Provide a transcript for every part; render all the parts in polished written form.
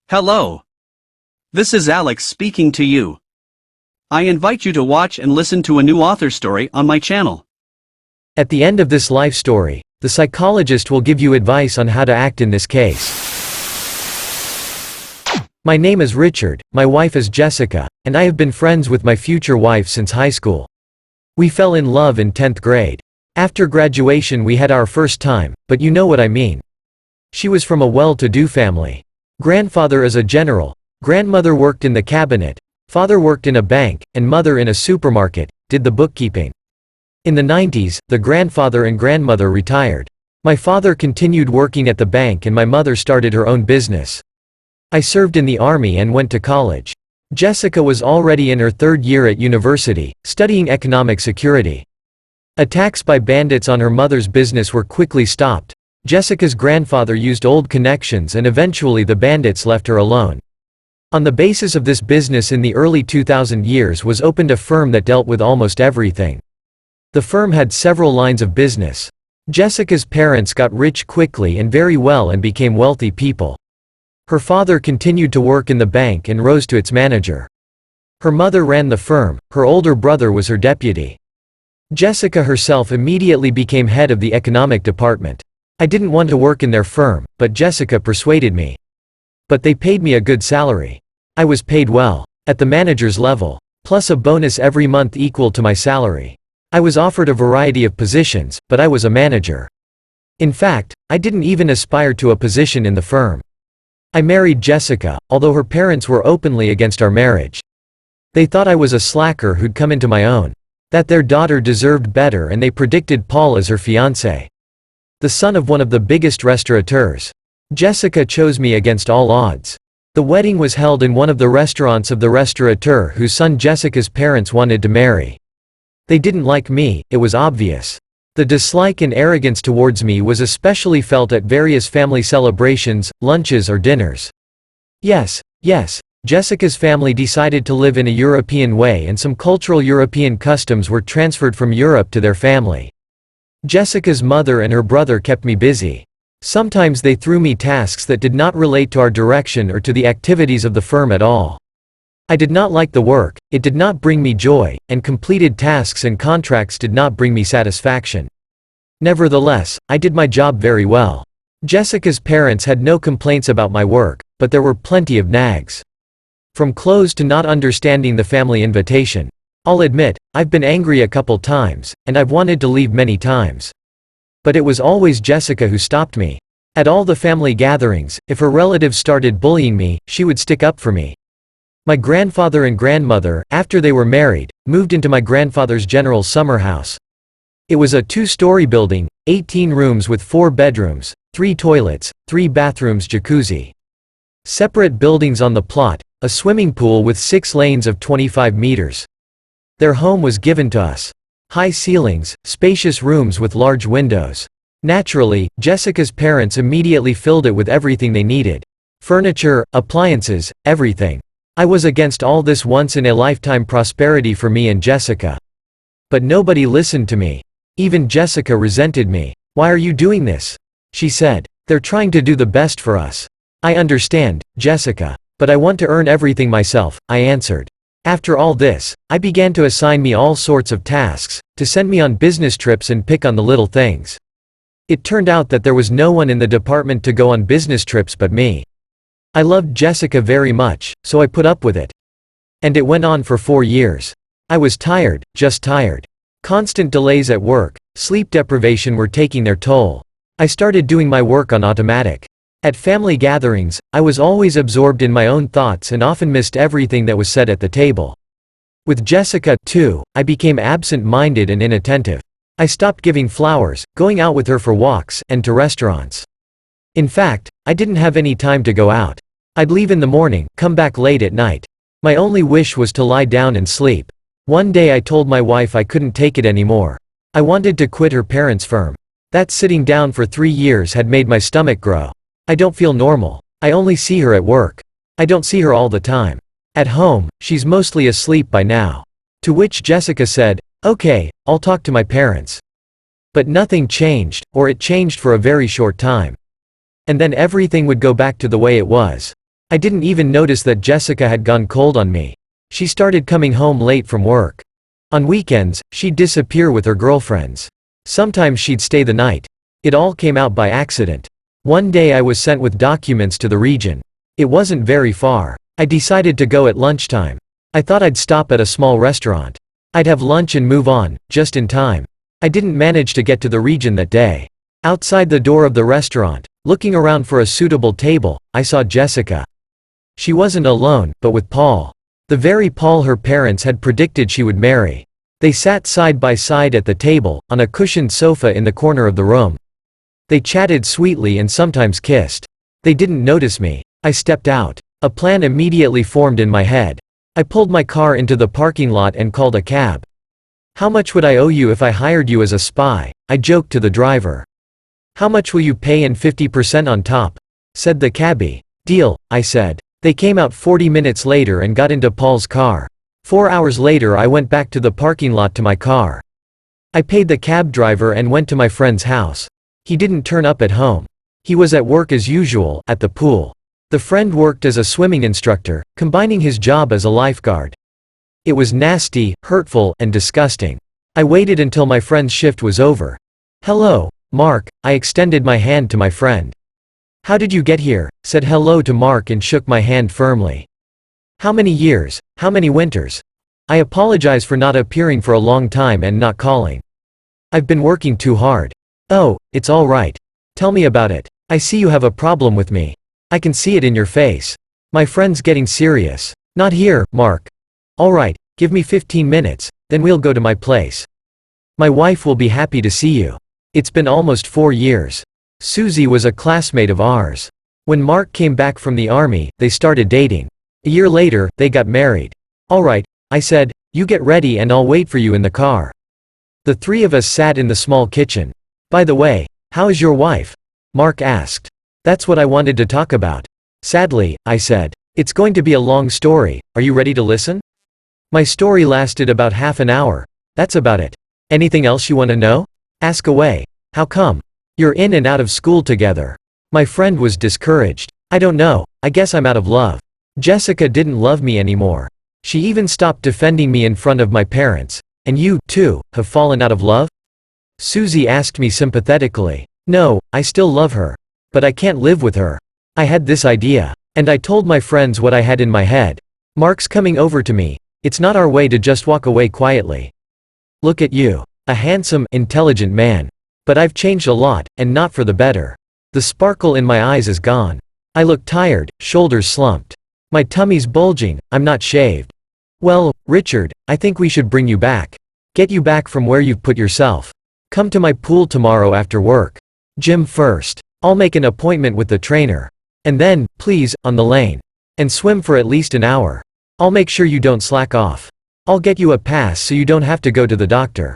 Hello. This is Alex speaking to you. I invite you to watch and listen to a new author story on my channel. At the end of this life story, the psychologist will give you advice on how to act in this case. My name is Richard, my wife is Jessica, and I have been friends with my future wife since high school. We fell in love in 10th grade. After graduation we had our first time, but you know what I mean. She was from a well-to-do family. Grandfather is a general, grandmother worked in the cabinet, father worked in a bank, and mother in a supermarket, did the bookkeeping. In the 90s, the grandfather and grandmother retired. My father continued working at the bank and my mother started her own business. I served in the army and went to college. Jessica was already in her third year at university, studying economic security. Attacks by bandits on her mother's business were quickly stopped. Jessica's grandfather used old connections and eventually the bandits left her alone. On the basis of this business in the early 2000 years was opened a firm that dealt with almost everything. The firm had several lines of business. Jessica's parents got rich quickly and very well and became wealthy people. Her father continued to work in the bank and rose to its manager. Her mother ran the firm, her older brother was her deputy. Jessica herself immediately became head of the economic department. I didn't want to work in their firm, but Jessica persuaded me. But they paid me a good salary. I was paid well, at the manager's level, plus a bonus every month equal to my salary. I was offered a variety of positions, but I was a manager. In fact, I didn't even aspire to a position in the firm. I married Jessica, although her parents were openly against our marriage. They thought I was a slacker who'd come into my own, that their daughter deserved better, and they predicted Paul as her fiancé, the son of one of the biggest restaurateurs. Jessica chose me against all odds. The wedding was held in one of the restaurants of the restaurateur whose son Jessica's parents wanted to marry. They didn't like me, it was obvious. The dislike and arrogance towards me was especially felt at various family celebrations, lunches or dinners. Yes, Jessica's family decided to live in a European way and some cultural European customs were transferred from Europe to their family. Jessica's mother and her brother kept me busy. Sometimes they threw me tasks that did not relate to our direction or to the activities of the firm at all. I did not like the work, it did not bring me joy, and completed tasks and contracts did not bring me satisfaction. Nevertheless, I did my job very well. Jessica's parents had no complaints about my work, but there were plenty of nags. From clothes to not understanding the family invitation. I'll admit, I've been angry a couple times, and I've wanted to leave many times. But it was always Jessica who stopped me. At all the family gatherings, if her relatives started bullying me, she would stick up for me. My grandfather and grandmother, after they were married, moved into my grandfather's general summer house. It was a 2-story building, 18 rooms with 4 bedrooms, 3 toilets, 3 bathrooms, jacuzzi. Separate buildings on the plot, a swimming pool with 6 lanes of 25 meters. Their home was given to us. High ceilings, spacious rooms with large windows. Naturally, Jessica's parents immediately filled it with everything they needed. Furniture, appliances, everything. I was against all this once-in-a-lifetime prosperity for me and Jessica. But nobody listened to me. Even Jessica resented me. "Why are you doing this?" she said. "They're trying to do the best for us." "I understand, Jessica. But I want to earn everything myself," I answered. After all this, I began to assign me all sorts of tasks, to send me on business trips and pick on the little things. It turned out that there was no one in the department to go on business trips but me. I loved Jessica very much, so I put up with it. And it went on for 4 years. I was tired, just tired. Constant delays at work, sleep deprivation were taking their toll. I started doing my work on automatic. At family gatherings, I was always absorbed in my own thoughts and often missed everything that was said at the table. With Jessica, too, I became absent-minded and inattentive. I stopped giving flowers, going out with her for walks, and to restaurants. In fact, I didn't have any time to go out. I'd leave in the morning, come back late at night. My only wish was to lie down and sleep. One day I told my wife I couldn't take it anymore. I wanted to quit her parents' firm. That sitting down for 3 years had made my stomach grow. I don't feel normal. I only see her at work. I don't see her all the time. At home, she's mostly asleep by now. To which Jessica said, "Okay, I'll talk to my parents." But nothing changed, or it changed for a very short time. And then everything would go back to the way it was. I didn't even notice that Jessica had gone cold on me. She started coming home late from work. On weekends, she'd disappear with her girlfriends. Sometimes she'd stay the night. It all came out by accident. One day I was sent with documents to the region. It wasn't very far. I decided to go at lunchtime. I thought I'd stop at a small restaurant. I'd have lunch and move on, just in time. I didn't manage to get to the region that day. Outside the door of the restaurant, looking around for a suitable table, I saw Jessica. She wasn't alone, but with Paul. The very Paul her parents had predicted she would marry. They sat side by side at the table, on a cushioned sofa in the corner of the room. They chatted sweetly and sometimes kissed. They didn't notice me. I stepped out. A plan immediately formed in my head. I pulled my car into the parking lot and called a cab. "How much would I owe you if I hired you as a spy?" I joked to the driver. "How much will you pay and 50% on top?" said the cabbie. "Deal," I said. They came out 40 minutes later and got into Paul's car. 4 hours later I went back to the parking lot to my car. I paid the cab driver and went to my friend's house. He didn't turn up at home. He was at work as usual, at the pool. The friend worked as a swimming instructor, combining his job as a lifeguard. It was nasty, hurtful, and disgusting. I waited until my friend's shift was over. "Hello, Mark," I extended my hand to my friend. "How did you get here?" said hello to Mark and shook my hand firmly. "How many years? How many winters?" I apologize for not appearing for a long time and not calling. "I've been working too hard." "Oh, it's all right. Tell me about it. I see you have a problem with me. I can see it in your face. My friend's getting serious." "Not here, Mark." "All right, give me 15 minutes, then we'll go to my place. My wife will be happy to see you. It's been almost 4 years. Susie was a classmate of ours. When Mark came back from the army, they started dating. A year later, they got married." "All right," I said, "you get ready and I'll wait for you in the car." The three of us sat in the small kitchen. "By the way, how is your wife?" Mark asked. "That's what I wanted to talk about." "Sadly," I said. "It's going to be a long story. Are you ready to listen?" My story lasted about half an hour. "That's about it. Anything else you want to know? Ask away." "How come? You're in and out of school together." My friend was discouraged. "I don't know, I guess I'm out of love. Jessica didn't love me anymore. She even stopped defending me in front of my parents. And you, too, have fallen out of love?" Susie asked me sympathetically. "No, I still love her. But I can't live with her. I had this idea. And I told my friends what I had in my head. Mark's coming over to me. It's not our way to just walk away quietly. Look at you. A handsome, intelligent man. But I've changed a lot, and not for the better. The sparkle in my eyes is gone. I look tired, shoulders slumped. My tummy's bulging, I'm not shaved. Well, Richard, I think we should bring you back. Get you back from where you've put yourself. Come to my pool tomorrow after work. Gym first. I'll make an appointment with the trainer. And then, please, on the lane. And swim for at least an hour. I'll make sure you don't slack off. I'll get you a pass so you don't have to go to the doctor.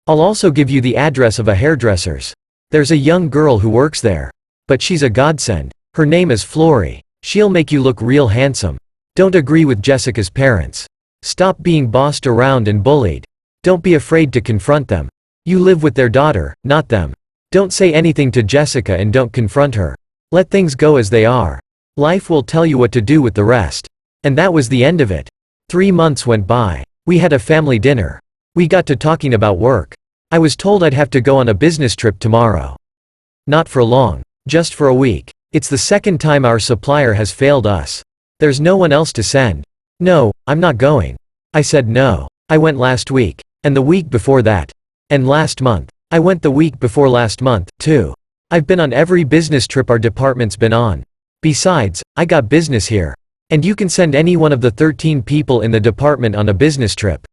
I'll also give you the address of a hairdresser's. There's a young girl who works there. But she's a godsend. Her name is Flory. She'll make you look real handsome. Don't agree with Jessica's parents. Stop being bossed around and bullied. Don't be afraid to confront them. You live with their daughter, not them. Don't say anything to Jessica and don't confront her. Let things go as they are. Life will tell you what to do with the rest." And that was the end of it. 3 months went by. We had a family dinner. We got to talking about work. I was told I'd have to go on a business trip tomorrow. Not for long. Just for a week. It's the second time our supplier has failed us. There's no one else to send. "No, I'm not going." I said no. I went last week. And the week before that. And last month. I went the week before last month, too. I've been on every business trip our department's been on. Besides, I got business here. And you can send any one of the 13 people in the department on a business trip.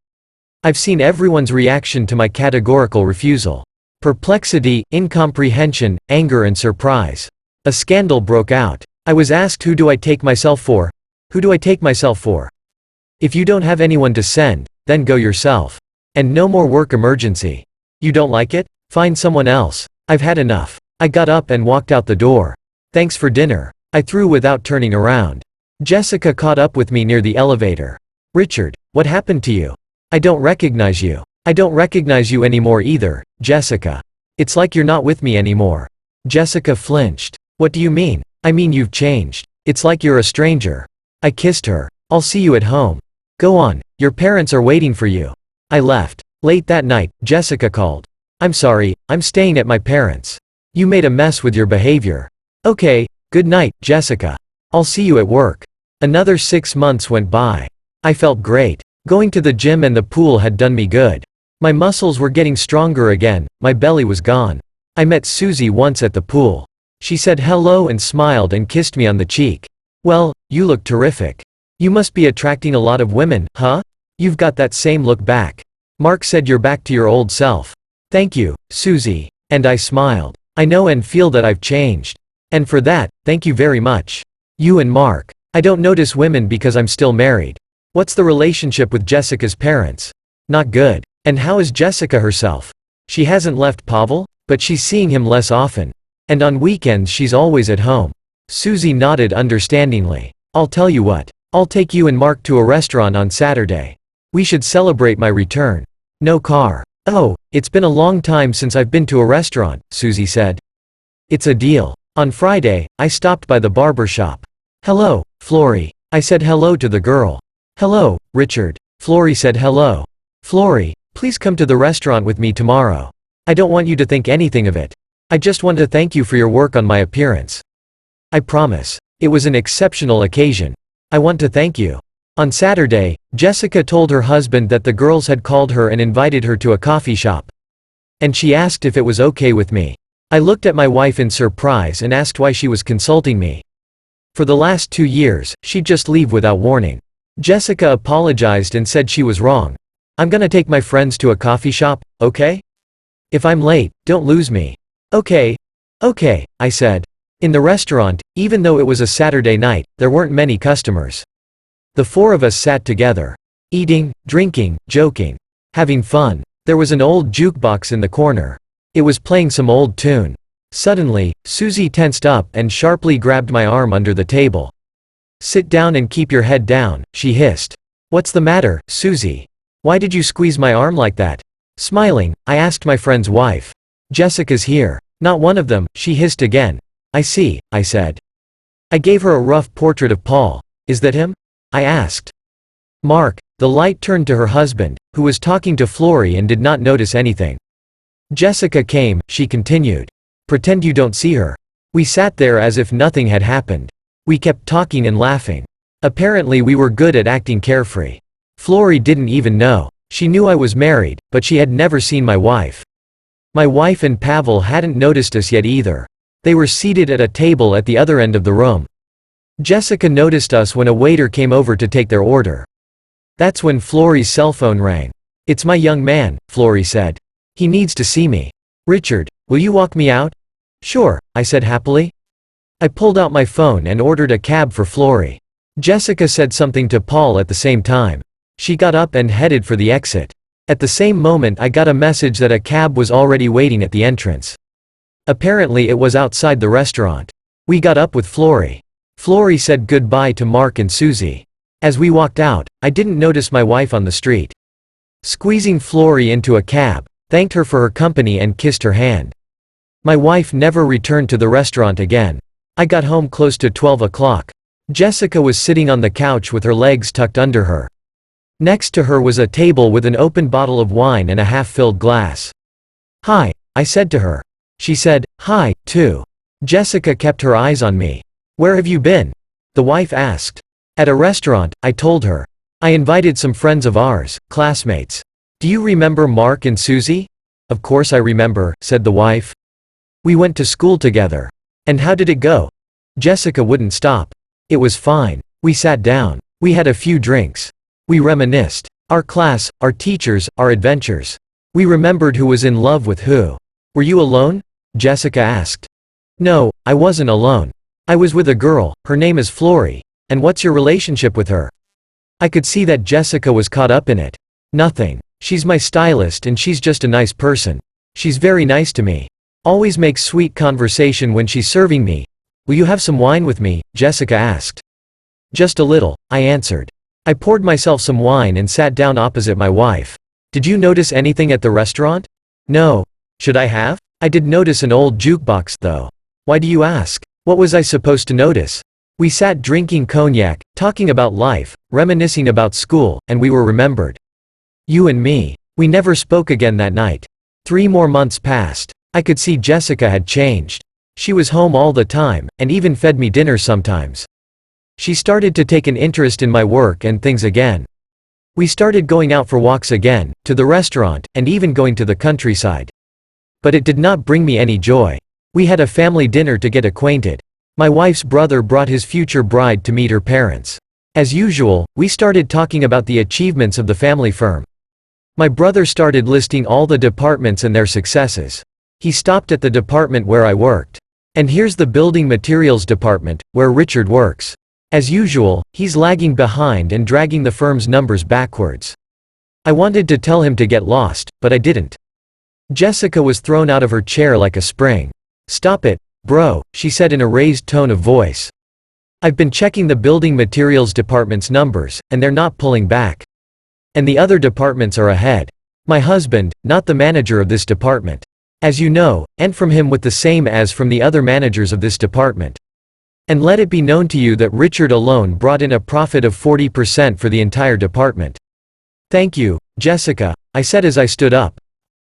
I've seen everyone's reaction to my categorical refusal. Perplexity, incomprehension, anger and surprise. A scandal broke out. I was asked, who do I take myself for? Who do I take myself for? If you don't have anyone to send, then go yourself. And no more work emergency. You don't like it? Find someone else. I've had enough. I got up and walked out the door. Thanks for dinner. I threw without turning around. Jessica caught up with me near the elevator. Richard, what happened to you? I don't recognize you. I don't recognize you anymore either, Jessica. It's like you're not with me anymore. Jessica flinched. What do you mean? I mean you've changed. It's like you're a stranger. I kissed her. I'll see you at home. Go on, your parents are waiting for you. I left. Late that night, Jessica called. I'm sorry, I'm staying at my parents'. You made a mess with your behavior. Okay, good night, Jessica. I'll see you at work. Another 6 months went by. I felt great. Going to the gym and the pool had done me good. My muscles were getting stronger again, my belly was gone. I met Susie once at the pool. She said hello and smiled and kissed me on the cheek. Well, you look terrific. You must be attracting a lot of women, huh? You've got that same look back. Mark said you're back to your old self. Thank you, Susie. And I smiled. I know and feel that I've changed. And for that, thank you very much. You and Mark. I don't notice women because I'm still married. What's the relationship with Jessica's parents? Not good. And how is Jessica herself? She hasn't left Pavel, but she's seeing him less often. And on weekends she's always at home. Susie nodded understandingly. I'll tell you what. I'll take you and Mark to a restaurant on Saturday. We should celebrate my return. No car. Oh, it's been a long time since I've been to a restaurant, Susie said. It's a deal. On Friday, I stopped by the barber shop. Hello, Flory. I said hello to the girl. Hello, Richard. Flory said hello. Flory, please come to the restaurant with me tomorrow. I don't want you to think anything of it. I just want to thank you for your work on my appearance. I promise. It was an exceptional occasion. I want to thank you. On Saturday, Jessica told her husband that the girls had called her and invited her to a coffee shop. And she asked if it was okay with me. I looked at my wife in surprise and asked why she was consulting me. For the last 2 years, she'd just leave without warning. Jessica apologized and said she was wrong. I'm gonna take my friends to a coffee shop, okay? If I'm late, don't lose me. Okay. Okay, I said. In the restaurant, even though it was a Saturday night, there weren't many customers. The 4 of us sat together. Eating, drinking, joking. Having fun. There was an old jukebox in the corner. It was playing some old tune. Suddenly, Susie tensed up and sharply grabbed my arm under the table. Sit down and keep your head down, she hissed. What's the matter, Susie? Why did you squeeze my arm like that? Smiling, I asked my friend's wife. Jessica's here. Not one of them, she hissed again. I see, I said. I gave her a rough portrait of Paul. Is that him? I asked. Mark. The light turned to her husband, who was talking to Flory and did not notice anything. Jessica came, she continued. Pretend you don't see her. We sat there as if nothing had happened. We kept talking and laughing. Apparently we were good at acting carefree. Flory didn't even know. She knew I was married, but she had never seen my wife. My wife and Pavel hadn't noticed us yet either. They were seated at a table at the other end of the room. Jessica noticed us when a waiter came over to take their order. That's when Flory's cell phone rang. It's my young man, Flory said. He needs to see me. Richard, will you walk me out? Sure, I said happily. I pulled out my phone and ordered a cab for Flory. Jessica said something to Paul at the same time. She got up and headed for the exit. At the same moment I got a message that a cab was already waiting at the entrance. Apparently it was outside the restaurant. We got up with Flory. Flory said goodbye to Mark and Susie. As we walked out, I didn't notice my wife on the street. Squeezing Flory into a cab, thanked her for her company and kissed her hand. My wife never returned to the restaurant again. I got home close to 12 o'clock. Jessica was sitting on the couch with her legs tucked under her. Next to her was a table with an open bottle of wine and a half-filled glass. Hi, I said to her. She said, hi, too. Jessica kept her eyes on me. Where have you been? The wife asked. At a restaurant, I told her. I invited some friends of ours, classmates. Do you remember Mark and Susie? Of course I remember, said the wife. We went to school together. And how did it go? Jessica wouldn't stop. It was fine. We sat down. We had a few drinks. We reminisced. Our class, our teachers, our adventures. We remembered who was in love with who. Were you alone? Jessica asked. No, I wasn't alone. I was with a girl, her name is Flory. And what's your relationship with her? I could see that Jessica was caught up in it. Nothing. She's my stylist and she's just a nice person. She's very nice to me. Always makes sweet conversation when she's serving me. Will you have some wine with me? Jessica asked. Just a little, I answered. I poured myself some wine and sat down opposite my wife. Did you notice anything at the restaurant? No. Should I have? I did notice an old jukebox though. Why do you ask? What was I supposed to notice? We sat drinking cognac, talking about life, reminiscing about school, and we were remembered. You and me. We never spoke again that night. 3 more months passed. I could see Jessica had changed. She was home all the time, and even fed me dinner sometimes. She started to take an interest in my work and things again. We started going out for walks again, to the restaurant, and even going to the countryside. But it did not bring me any joy. We had a family dinner to get acquainted. My wife's brother brought his future bride to meet her parents. As usual, we started talking about the achievements of the family firm. My brother started listing all the departments and their successes. He stopped at the department where I worked. And here's the building materials department, where Richard works. As usual, he's lagging behind and dragging the firm's numbers backwards. I wanted to tell him to get lost, but I didn't. Jessica was thrown out of her chair like a spring. "Stop it, bro," she said in a raised tone of voice. "I've been checking the building materials department's numbers, and they're not pulling back. And the other departments are ahead. My husband, not the manager of this department. As you know, and from him with the same as from the other managers of this department. And let it be known to you that Richard alone brought in a profit of 40% for the entire department." "Thank you, Jessica," I said as I stood up.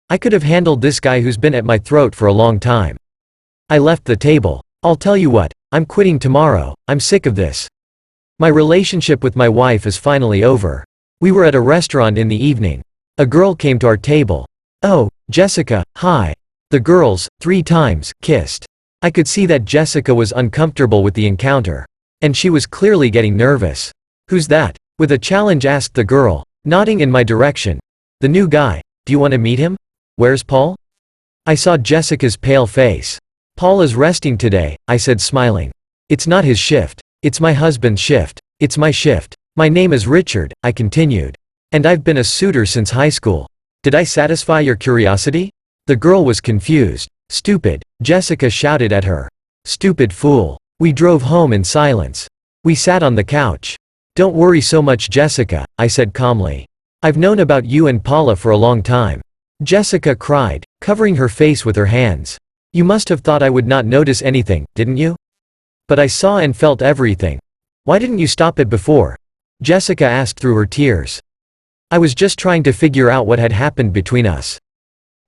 I could have handled this guy who's been at my throat for a long time. I left the table. "I'll tell you what, I'm quitting tomorrow, I'm sick of this. My relationship with my wife is finally over." We were at a restaurant in the evening. A girl came to our table. "Oh, Jessica, hi." The girls, 3 times, kissed. I could see that Jessica was uncomfortable with the encounter. And she was clearly getting nervous. "Who's that?" with a challenge asked the girl, nodding in my direction. "The new guy. Do you want to meet him? Where's Paul?" I saw Jessica's pale face. "Paul is resting today," I said smiling. "It's not his shift. It's my husband's shift. It's my shift. My name is Richard," I continued. "And I've been a suitor since high school. Did I satisfy your curiosity?" The girl was confused. "Stupid," Jessica shouted at her. "Stupid fool." We drove home in silence. We sat on the couch. "Don't worry so much, Jessica," I said calmly. "I've known about you and Paula for a long time." Jessica cried, covering her face with her hands. "You must have thought I would not notice anything, didn't you?" "But I saw and felt everything. Why didn't you stop it before?" Jessica asked through her tears. "I was just trying to figure out what had happened between us.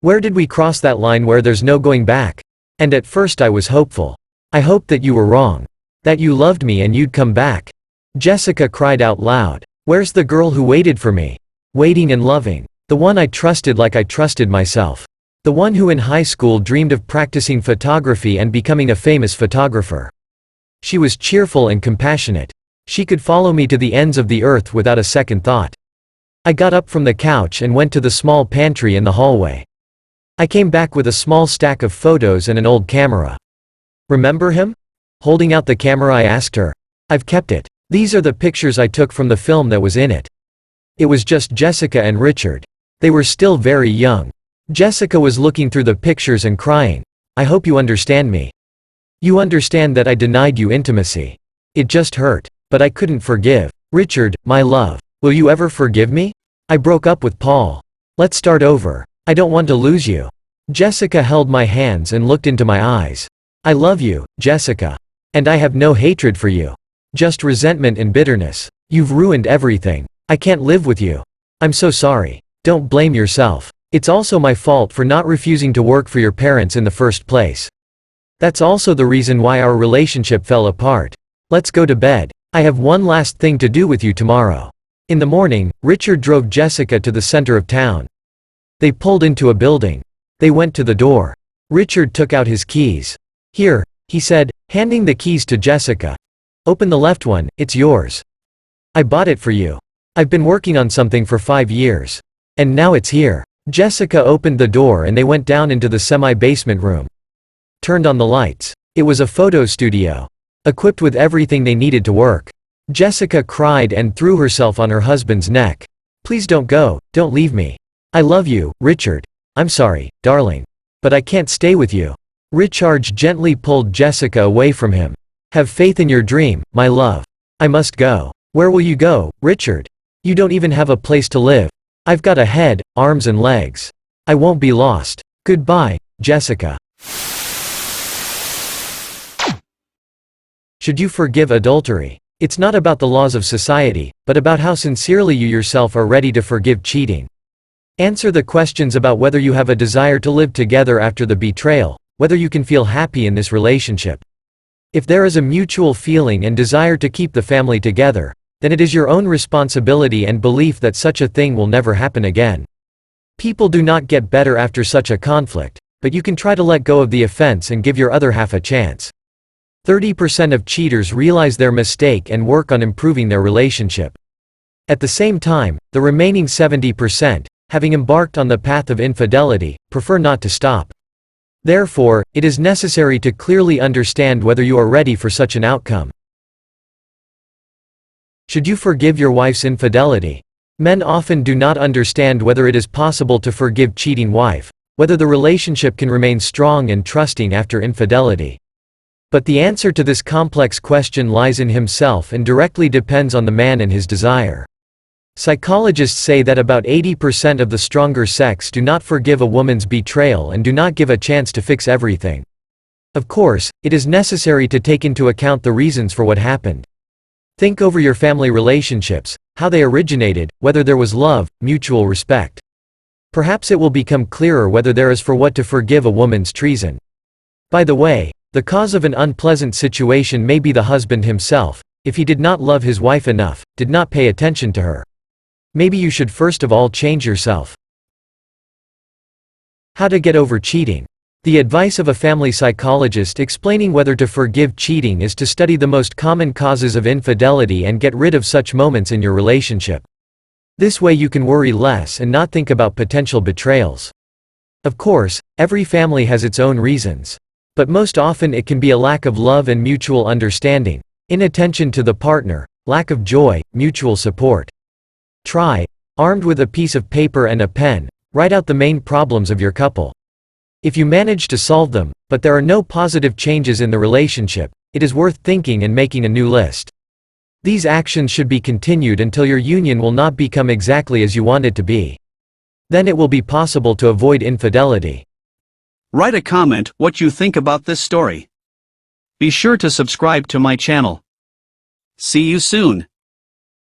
Where did we cross that line where there's no going back? And at first I was hopeful. I hoped that you were wrong. That you loved me and you'd come back." Jessica cried out loud. "Where's the girl who waited for me? Waiting and loving. The one I trusted like I trusted myself. The one who in high school dreamed of practicing photography and becoming a famous photographer. She was cheerful and compassionate. She could follow me to the ends of the earth without a second thought." I got up from the couch and went to the small pantry in the hallway. I came back with a small stack of photos and an old camera. "Remember him?" Holding out the camera I asked her. "I've kept it. These are the pictures I took from the film that was in it." It was just Jessica and Richard. They were still very young. Jessica was looking through the pictures and crying. "I hope you understand me. You understand that I denied you intimacy. It just hurt. But I couldn't forgive. Richard, my love. Will you ever forgive me? I broke up with Paul. Let's start over. I don't want to lose you." Jessica held my hands and looked into my eyes. "I love you, Jessica. And I have no hatred for you. Just resentment and bitterness. You've ruined everything. I can't live with you. I'm so sorry. Don't blame yourself. It's also my fault for not refusing to work for your parents in the first place. That's also the reason why our relationship fell apart. Let's go to bed. I have one last thing to do with you tomorrow." In the morning, Richard drove Jessica to the center of town. They pulled into a building. They went to the door. Richard took out his keys. "Here," he said, handing the keys to Jessica. "Open the left one, it's yours. I bought it for you. I've been working on something for 5 years. And now it's here." Jessica opened the door and they went down into the semi-basement room. Turned on the lights. It was a photo studio. Equipped with everything they needed to work. Jessica cried and threw herself on her husband's neck. "Please don't go, don't leave me. I love you, Richard. I'm sorry, darling. But I can't stay with you." Richard gently pulled Jessica away from him. "Have faith in your dream, my love. I must go." "Where will you go, Richard? You don't even have a place to live." "I've got a head, arms and legs. I won't be lost. Goodbye, Jessica." Should you forgive adultery? It's not about the laws of society, but about how sincerely you yourself are ready to forgive cheating. Answer the questions about whether you have a desire to live together after the betrayal, whether you can feel happy in this relationship. If there is a mutual feeling and desire to keep the family together, then it is your own responsibility and belief that such a thing will never happen again. People do not get better after such a conflict, but you can try to let go of the offense and give your other half a chance. 30% of cheaters realize their mistake and work on improving their relationship. At the same time, the remaining 70%, having embarked on the path of infidelity, prefer not to stop. Therefore, it is necessary to clearly understand whether you are ready for such an outcome. Should you forgive your wife's infidelity? Men often do not understand whether it is possible to forgive cheating wife, whether the relationship can remain strong and trusting after infidelity. But the answer to this complex question lies in himself and directly depends on the man and his desire. Psychologists say that about 80% of the stronger sex do not forgive a woman's betrayal and do not give a chance to fix everything. Of course, it is necessary to take into account the reasons for what happened. Think over your family relationships, how they originated, whether there was love, mutual respect. Perhaps it will become clearer whether there is for what to forgive a woman's treason. By the way, the cause of an unpleasant situation may be the husband himself, if he did not love his wife enough, did not pay attention to her. Maybe you should first of all change yourself. How to get over cheating. The advice of a family psychologist explaining whether to forgive cheating is to study the most common causes of infidelity and get rid of such moments in your relationship. This way you can worry less and not think about potential betrayals. Of course, every family has its own reasons. But most often it can be a lack of love and mutual understanding, inattention to the partner, lack of joy, mutual support. Try, armed with a piece of paper and a pen, write out the main problems of your couple. If you manage to solve them, but there are no positive changes in the relationship, it is worth thinking and making a new list. These actions should be continued until your union will not become exactly as you want it to be. Then it will be possible to avoid infidelity. Write a comment what you think about this story. Be sure to subscribe to my channel. See you soon.